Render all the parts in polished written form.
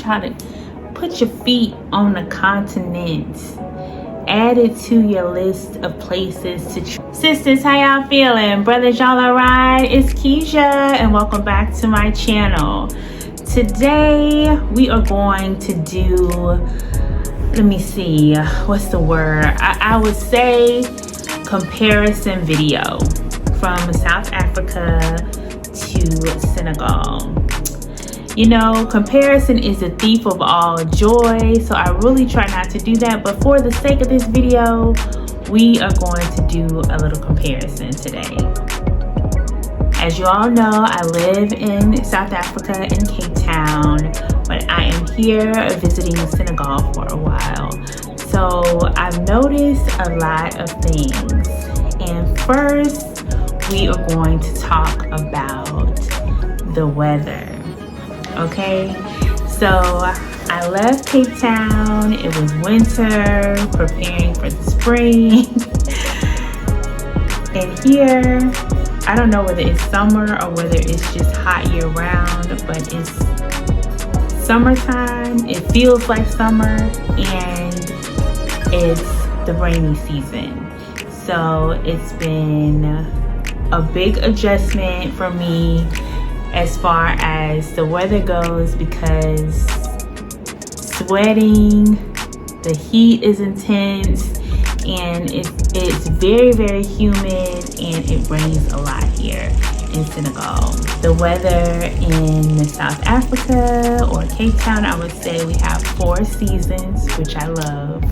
try to put your feet on the continent. Add it to your list of places to Sisters, how y'all feeling? Brothers, y'all alright? It's Kezia and welcome back to my channel. Today we are going to do, let me see, what's the word? I would say comparison video from South Africa to Senegal. You know, comparison is the thief of all joy, so I really try not to do that, but for the sake of this video, we are going to do a little comparison today. As you all know, I live in South Africa in Cape Town, but I am here visiting Senegal for a while. So I've noticed a lot of things. And first, we are going to talk about the weather. Okay, so I left Cape Town. It was winter, preparing for the spring. And here, I don't know whether it's summer or whether it's just hot year round, but it's summertime. It feels like summer, and it's the rainy season. So it's been a big adjustment for me as far as the weather goes, because sweating, the heat is intense, and it's very, very humid, and it rains a lot here in Senegal. The weather in South Africa or Cape Town, I would say we have 4 seasons, which I love.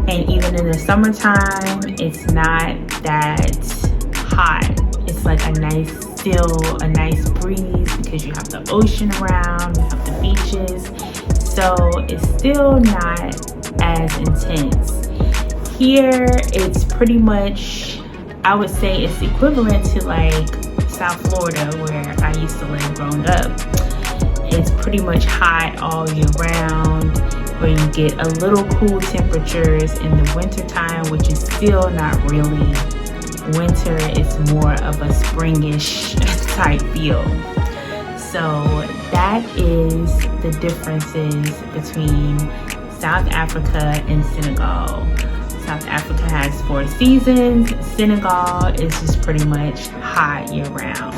And even in the summertime, it's not that hot. It's like still a nice breeze because you have the ocean around, you have the beaches. So it's still not as intense. Here, it's pretty much, I would say it's equivalent to like South Florida, where I used to live growing up. It's pretty much hot all year round, where you get a little cool temperatures in the winter time, which is still not really winter. It's more of a springish type feel. So that is the differences between South Africa and Senegal. South Africa has 4 seasons. Senegal is just pretty much hot year round.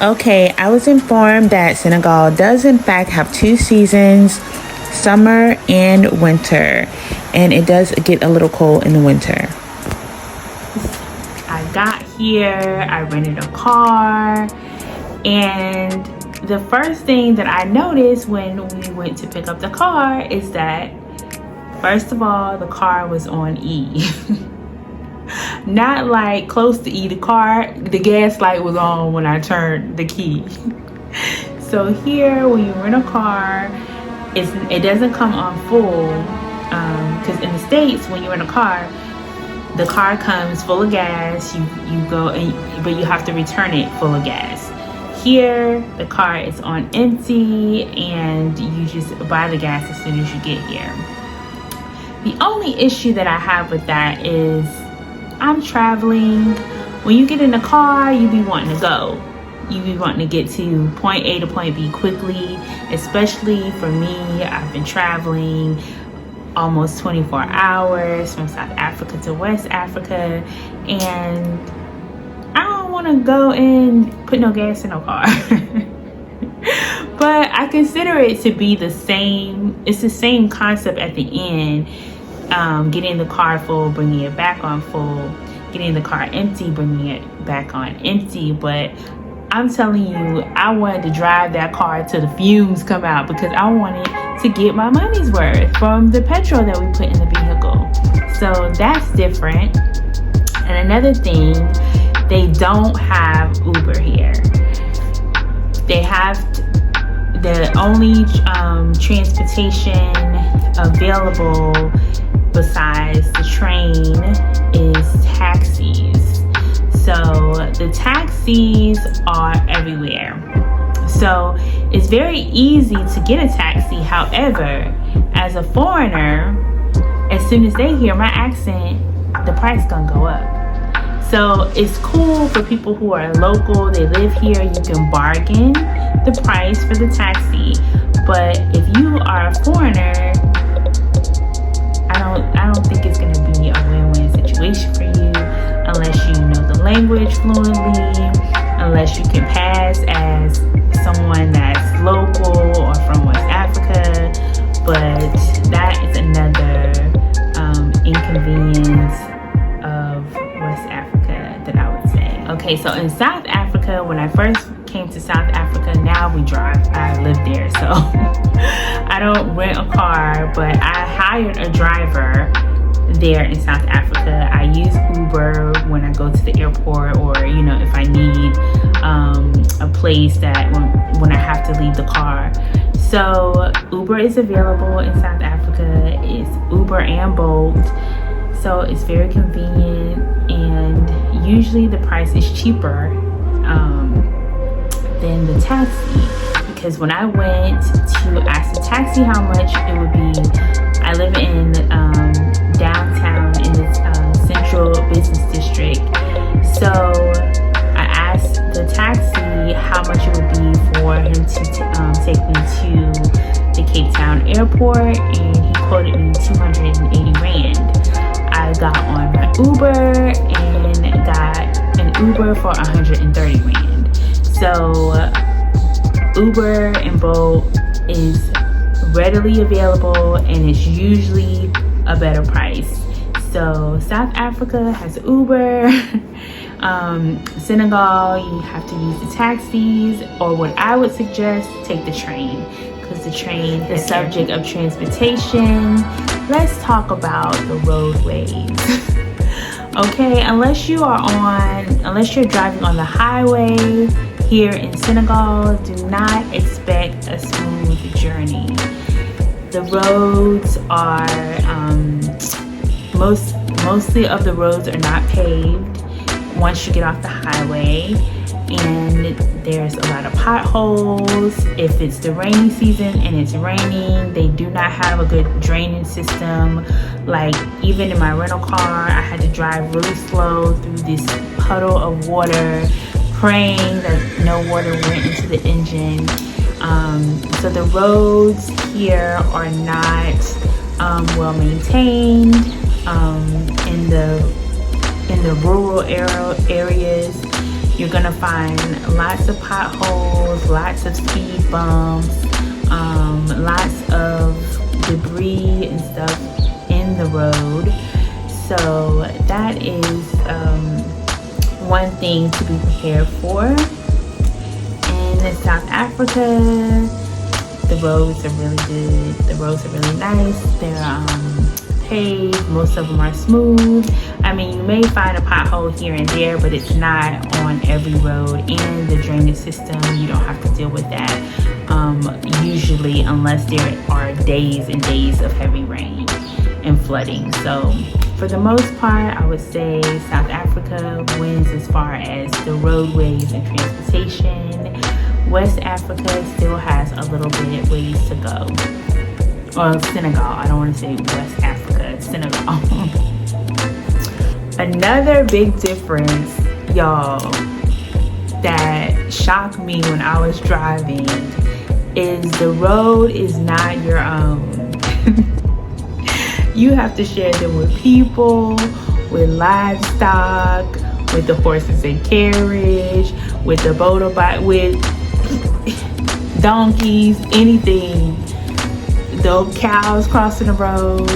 Okay, I was informed that Senegal does in fact have 2 seasons, summer and winter, and it does get a little cold in the winter. I got here, I rented a car, and the first thing that I noticed when we went to pick up the car is that, first of all, the car was on E. Not like close to E. The gas light was on when I turned the key. So here, when you rent a car, it doesn't come on full, because in the States, when you rent a car, the car comes full of gas, you go, but you have to return it full of gas. Here, the car is on empty, and you just buy the gas as soon as you get here. The only issue that I have with that is I'm traveling. When you get in the car, you be wanting to go. You be wanting to get to point A to point B quickly, especially for me. I've been traveling almost 24 hours from South Africa to West Africa, and I don't want to go and put no gas in no car. But I consider it to be the same. It's the same concept at the end. Getting the car full, bringing it back on full, getting the car empty, bringing it back on empty. But I'm telling you, I wanted to drive that car till the fumes come out, because I wanted to get my money's worth from the petrol that we put in the vehicle. So that's different. And another thing, they don't have Uber here. They have the only transportation available besides the train is taxis. So the taxis are everywhere. So it's very easy to get a taxi. However, as a foreigner, as soon as they hear my accent, the price gonna go up. So it's cool for people who are local, they live here, you can bargain the price for the taxi. But if you are a foreigner, I don't think it's going to be a win-win situation for you unless you know the language fluently, unless you can pass as someone that's local or from West Africa. But that is another inconvenience of West Africa that I would say. Okay, so in South Africa, when I first came to South Africa, now we drive. I live there, so I don't rent a car, but I hired a driver there in South Africa. I use Uber when I go to the airport, or if I need a place that when I have to leave the car. So Uber is available in South Africa. It's Uber and Bolt, so it's very convenient, and usually the price is cheaper than the taxi. Because when I went to ask the taxi how much it would be, I live in downtown in this central business district. So I asked the taxi how much it would be for him to take me to the Cape Town airport, and he quoted me 280 Rand. I got on my Uber and got an Uber for 130 Rand. So Uber and Bolt is readily available, and it's usually a better price. So South Africa has Uber. Senegal, you have to use the taxis, or what I would suggest, take the train, because the train is the subject of transportation. Let's talk about the roadways. Okay, unless you're driving on the highway here in Senegal, do not expect a smooth journey. The roads are mostly of the roads are not paved once you get off the highway, and there's a lot of potholes. If it's the rainy season and it's raining, they do not have a good drainage system. Like, even in my rental car, I had to drive really slow through this puddle of water, praying that no water went into the engine. So the roads here are not well maintained. In the rural areas, you're gonna find lots of potholes, lots of speed bumps, lots of debris and stuff in the road. So that is one thing to be prepared for. In South Africa, the roads are really good. The roads are really nice. They're paved. Most of them are smooth. I mean, you may find a pothole here and there, but it's not on every road. And the drainage system, you don't have to deal with that usually, unless there are days and days of heavy rain and flooding. So for the most part, I would say South Africa wins as far as the roadways and transportation. West Africa still has a little bit ways to go. Well, Senegal, I don't want to say West Africa, it's Senegal. Another big difference, y'all, that shocked me when I was driving is the road is not your own. You have to share them with people, with livestock, with the horses and carriage, with the motorbike, with donkeys, anything. The cows crossing the road.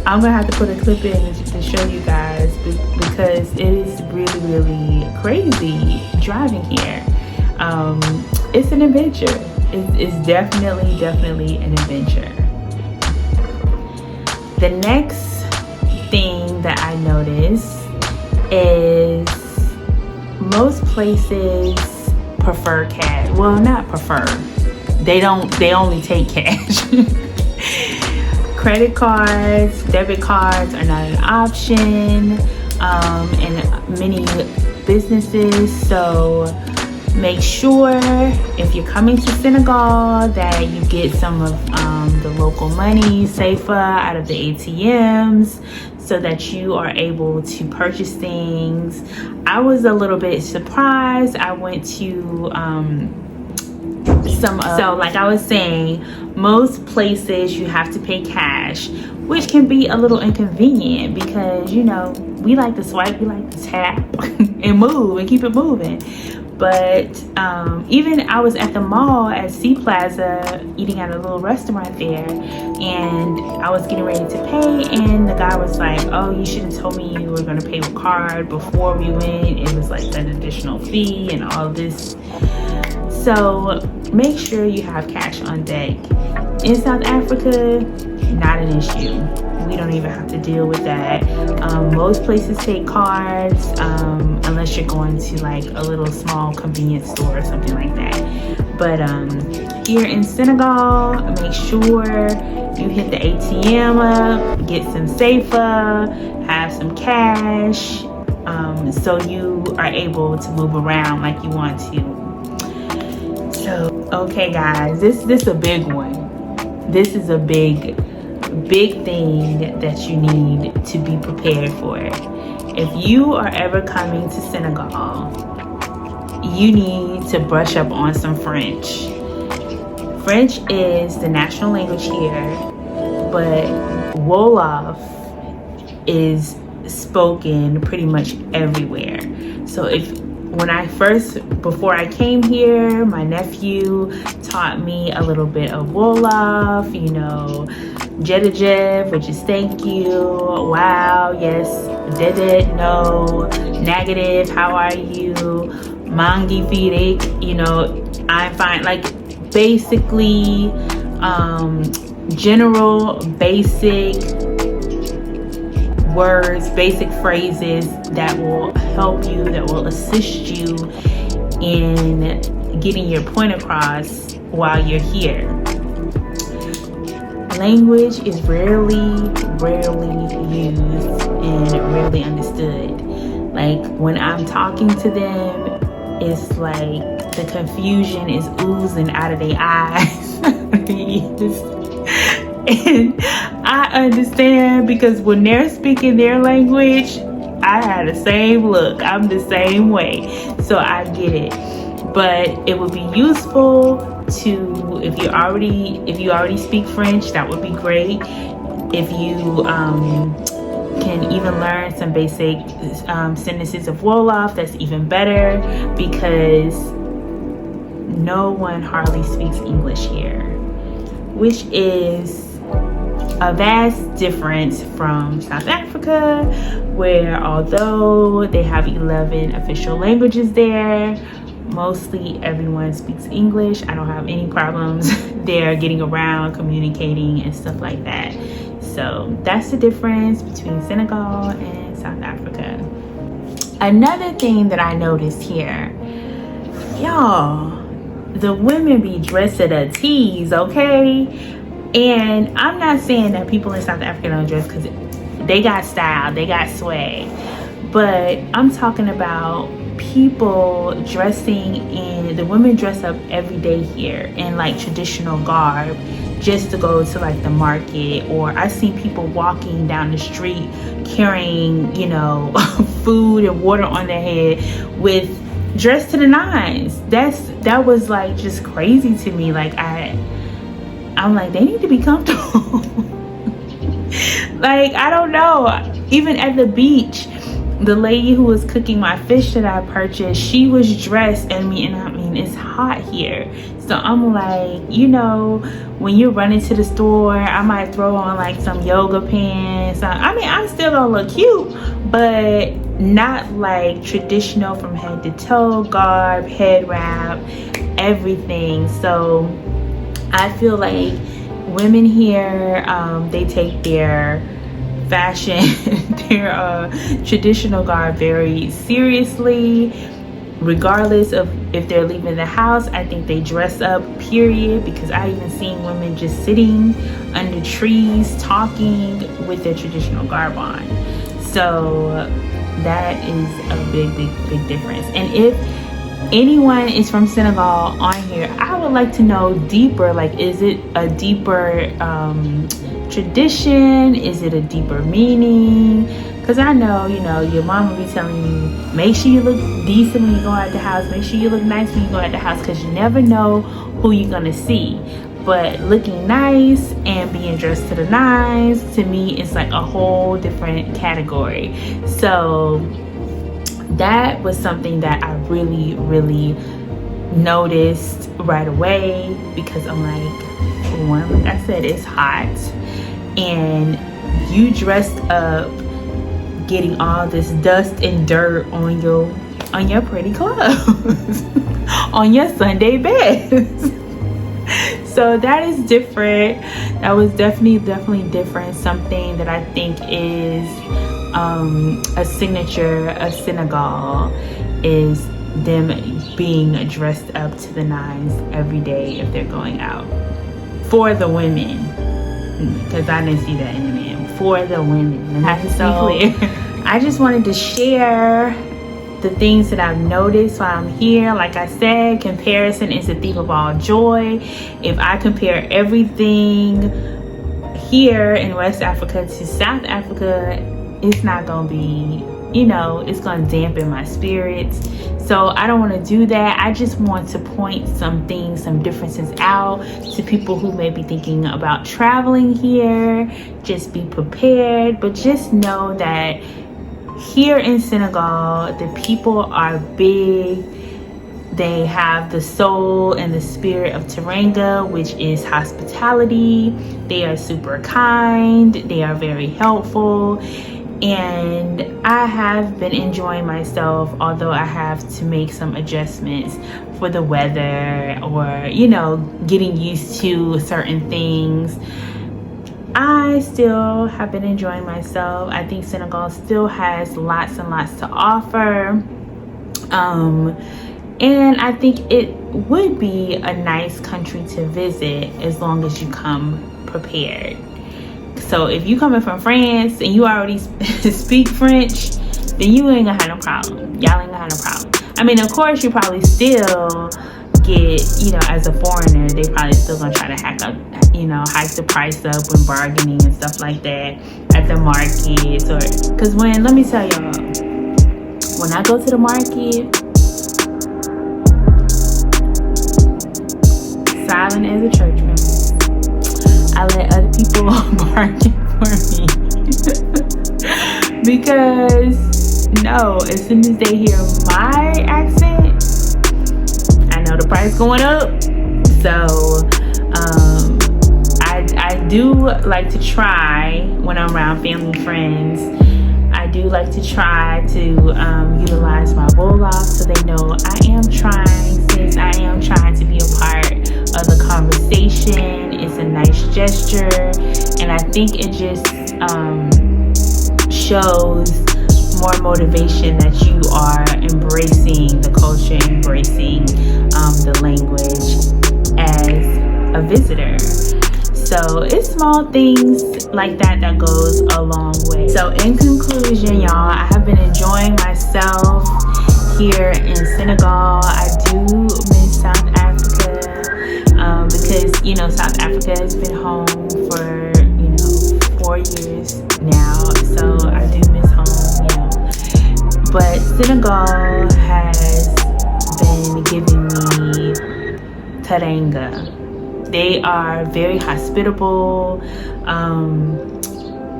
I'm gonna have to put a clip in to show you guys, because it is really, really crazy driving here. It's an adventure. It's definitely an adventure. The next thing that I noticed is most places prefer cash. Well, not prefer. They only take cash. Credit cards, debit cards are not an option in many businesses. So make sure if you're coming to Senegal that you get some of the local money, safer, out of the ATMs, so that you are able to purchase things. I was a little bit surprised. I went to So like I was saying, most places you have to pay cash, which can be a little inconvenient because, you know, we like to swipe, we like to tap and move and keep it moving. But even I was at the mall at Sea Plaza eating at a little restaurant there, and I was getting ready to pay, and the guy was like, oh, you should have told me you were going to pay with card before we went. It was like an additional fee and all this. So make sure you have cash on deck. In South Africa, not an issue. We don't even have to deal with that. Most places take cards, unless you're going to like a little small convenience store or something like that. But here in Senegal, make sure you hit the ATM up, get some SAFA, have some cash, so you are able to move around like you want to. So, okay guys, this is a big one. This is a big thing that you need to be prepared for. If you are ever coming to Senegal, you need to brush up on some French. French is the national language here, but Wolof is spoken pretty much everywhere. So before I came here, my nephew taught me a little bit of Wolof, you know, Jedejev, which is thank you, wow, yes, did, no, negative, how are you, mangi firik, you know, I'm fine. Like basically general basic words, basic phrases that will help you, that will assist you in getting your point across while you're here. Language is rarely used and rarely understood. Like when I'm talking to them, it's like the confusion is oozing out of their eyes. And I understand because when they're speaking their language, I had the same look. I'm the same way. So I get it. But it would be useful to, if you already speak French, that would be great. If you can even learn some basic sentences of Wolof, that's even better, because no one hardly speaks English here, which is a vast difference from South Africa, where although they have 11 official languages there, mostly everyone speaks English. I don't have any problems there getting around, communicating and stuff like that. So that's the difference between Senegal and South Africa. Another thing that I noticed here, y'all, the women be dressed to the T's, okay? And I'm not saying that people in South Africa don't dress, because they got style, they got swag. But I'm talking about people dressing in, the women dress up every day here in like traditional garb just to go to like the market. Or I've seen people walking down the street carrying, you know, food and water on their head with dressed to the nines. That was like just crazy to me. Like I'm like, they need to be comfortable. Like, I don't know. Even at the beach, the lady who was cooking my fish that I purchased, she was dressed, I mean, it's hot here. So I'm like, you know, when you're running to the store, I might throw on like some yoga pants. I mean, I'm still gonna look cute, but not like traditional from head to toe, garb, head wrap, everything. So I feel like women here, they take their fashion, their traditional garb very seriously, regardless of if they're leaving the house. I think they dress up, period, because I even seen women just sitting under trees talking with their traditional garb on. So that is a big difference. And if anyone is from Senegal on here, I would like to know deeper, like, is it a deeper tradition? Is it a deeper meaning? Because I know, you know, your mom will be telling you, make sure you look decent when you go out the house, make sure you look nice when you go out the house, because you never know who you're gonna see. But looking nice and being dressed to the nines, to me, it's like a whole different category. So that was something that I really, really noticed right away, because I'm like, for one, like I said, it's hot, and you dressed up getting all this dust and dirt on your pretty clothes on your Sunday best. So that is different. That was definitely different. Something that I think is a signature of Senegal is them being dressed up to the nines every day if they're going out. For the women, because I didn't see that in the men. For the women, and I just clear. I just wanted to share the things that I've noticed while I'm here. Like I said, comparison is the thief of all joy. If I compare everything here in West Africa to South Africa, it's not gonna be, you know, it's gonna dampen my spirits. So I don't want to do that. I just want to point some things, some differences out to people who may be thinking about traveling here. Just be prepared, but just know that here in Senegal, the people are big. They have the soul and the spirit of Teranga, which is hospitality. They are super kind. They are very helpful. And I have been enjoying myself, although I have to make some adjustments for the weather, or, you know, getting used to certain things. I still have been enjoying myself. I think Senegal still has lots and lots to offer. And I think it would be a nice country to visit as long as you come prepared. So if you coming from France and you already speak French, then you ain't gonna have no problem. Y'all ain't gonna have no problem. I mean, of course, you probably still get, you know, as a foreigner, they probably still gonna try to hike the price up when bargaining and stuff like that at the markets. Or because let me tell y'all, when I go to the market, silent as a church member, I let other people bargain for me. Because no, as soon as they hear my accent, I know the price going up. So I do like to try, when I'm around family and friends, I do like to try to utilize my Wolof so they know I am trying, sis. I am trying to be a part of the conversation. It's a nice gesture, and I think it just shows more motivation that you are embracing the culture, embracing the language as a visitor. So it's small things like that that goes a long way. So in conclusion, y'all, I have been enjoying myself here in Senegal. I do miss South Africa because, you know, South Africa has been home for, you know, 4 years now. So I do miss home, you know. But Senegal has been giving me Teranga. They are very hospitable.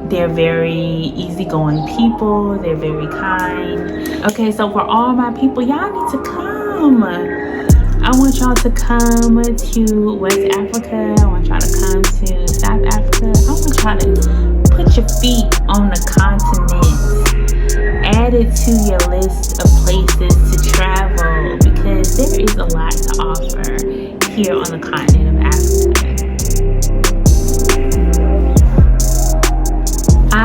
They're very easygoing people. They're very kind. Okay, so for all my people, y'all need to come. I want y'all to come to West Africa. I want y'all to come to South Africa. I want y'all to put your feet on the continent. Add it to your list of places to travel, because there is a lot to offer here on the continent of Africa. I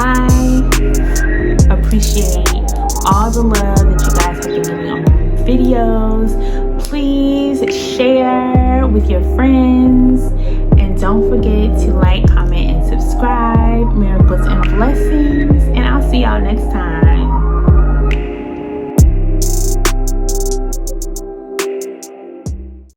appreciate all the love that you guys have been giving on my videos. Please share with your friends, and don't forget to like, comment, and subscribe. Miracles and blessings, and I'll see y'all next time.